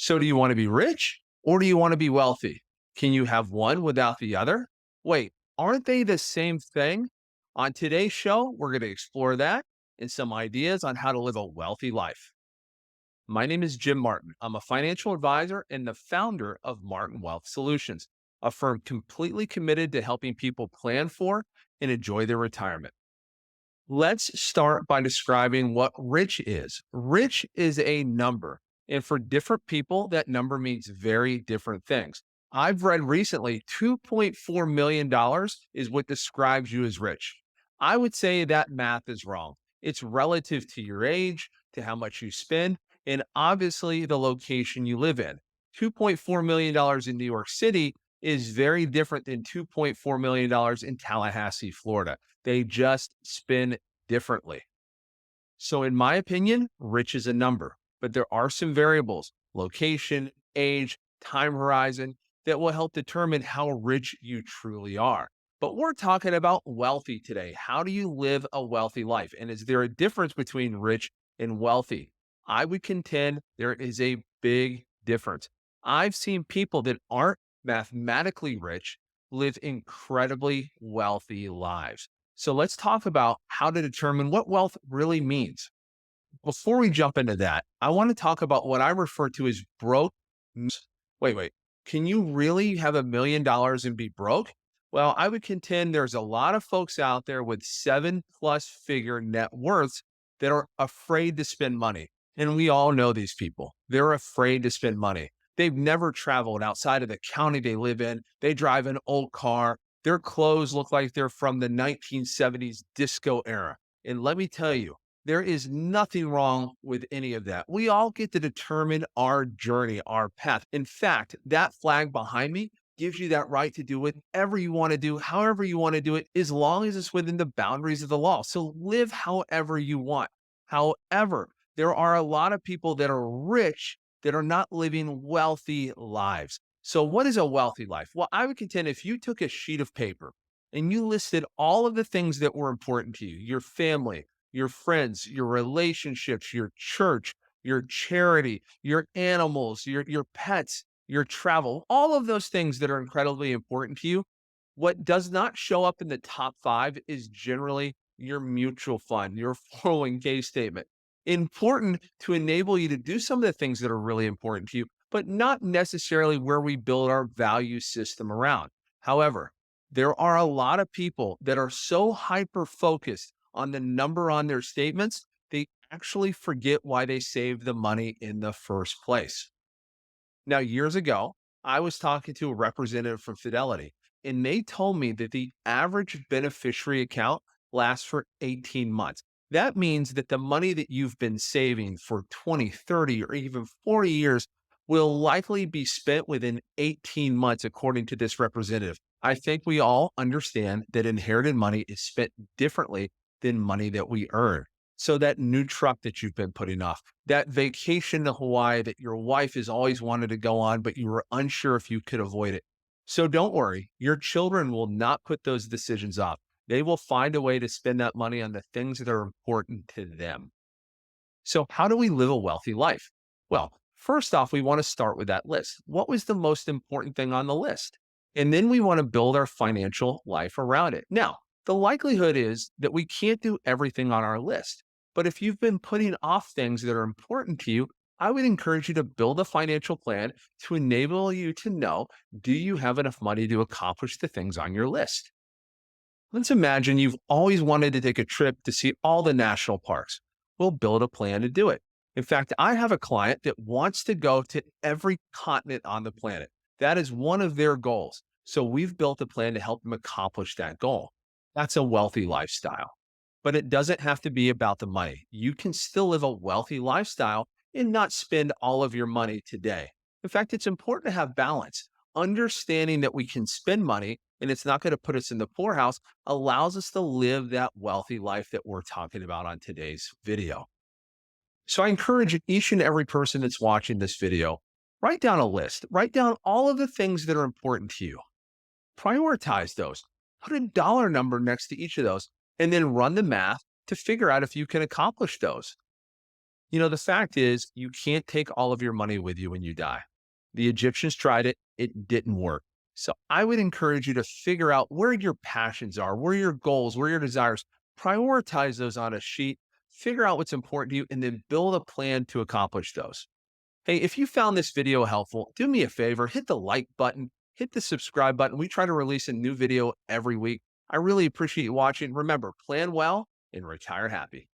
So, do you want to be rich or do you want to be wealthy? Can you have one without the other? Wait, aren't they the same thing? On today's show, we're going to explore that and some ideas on how to live a wealthy life. My name is Jim Martin. I'm a financial advisor and the founder of Martin Wealth Solutions, a firm completely committed to helping people plan for and enjoy their retirement. Let's start by describing what rich is. Rich is a number, and for different people, that number means very different things. I've read recently $2.4 million is what describes you as rich. I would say that math is wrong. It's relative to your age, to how much you spend, and obviously the location you live in. $2.4 million in New York City is very different than $2.4 million in Tallahassee, Florida. They just spin differently. So, in my opinion, rich is a number, but there are some variables: location, age, time horizon that will help determine how rich you truly are. But we're talking about wealthy today. How do you live a wealthy life? And is there a difference between rich and wealthy? I would contend there is a big difference. I've seen people that aren't mathematically rich live incredibly wealthy lives. So let's talk about how to determine what wealth really means. Before we jump into that, I want to talk about what I refer to as broke. Wait. Can you really have $1 million and be broke? Well, I would contend there's a lot of folks out there with 7+ figure net worths that are afraid to spend money. And we all know these people. They're afraid to spend money. They've never traveled outside of the county they live in. They drive an old car. Their clothes look like they're from the 1970s disco era. And let me tell you, there is nothing wrong with any of that. We all get to determine our journey, our path. In fact, that flag behind me gives you that right to do whatever you want to do, however you want to do it, as long as it's within the boundaries of the law. So live however you want. However, there are a lot of people that are rich that are not living wealthy lives. So, what is a wealthy life? Well, I would contend if you took a sheet of paper and you listed all of the things that were important to you, your family, your friends, your relationships, your church, your charity, your animals, your pets, your travel, all of those things that are incredibly important to you. What does not show up in the top five is generally your mutual fund, your 401k statement. Important to enable you to do some of the things that are really important to you, but not necessarily where we build our value system around. However, there are a lot of people that are so hyper focused on the number on their statements, they actually forget why they saved the money in the first place. Now, years ago, I was talking to a representative from Fidelity, and they told me that the average beneficiary account lasts for 18 months. That means that the money that you've been saving for 20, 30, or even 40 years will likely be spent within 18 months, according to this representative. I think we all understand that inherited money is spent differently than money that we earn. So that new truck that you've been putting off, that vacation to Hawaii that your wife has always wanted to go on, but you were unsure if you could avoid it. So don't worry, your children will not put those decisions off. They will find a way to spend that money on the things that are important to them. So how do we live a wealthy life? Well, first off, we want to start with that list. What was the most important thing on the list? And then we want to build our financial life around it. Now, the likelihood is that we can't do everything on our list. But if you've been putting off things that are important to you, I would encourage you to build a financial plan to enable you to know, do you have enough money to accomplish the things on your list? Let's imagine you've always wanted to take a trip to see all the national parks. We'll build a plan to do it. In fact, I have a client that wants to go to every continent on the planet. That is one of their goals. So we've built a plan to help them accomplish that goal. That's a wealthy lifestyle. But it doesn't have to be about the money. You can still live a wealthy lifestyle and not spend all of your money today. In fact, it's important to have balance. Understanding that we can spend money and it's not going to put us in the poorhouse allows us to live that wealthy life that we're talking about on today's video. So I encourage each and every person that's watching this video, write down a list, write down all of the things that are important to you. Prioritize those, put a dollar number next to each of those, and then run the math to figure out if you can accomplish those. The fact is, you can't take all of your money with you when you die. The Egyptians tried it, it didn't work. So I would encourage you to figure out where your passions are, where your goals, where your desires. Prioritize those on a sheet, figure out what's important to you, and then build a plan to accomplish those. Hey, if you found this video helpful, do me a favor, hit the like button, hit the subscribe button. We try to release a new video every week. I really appreciate you watching. Remember, plan well and retire happy.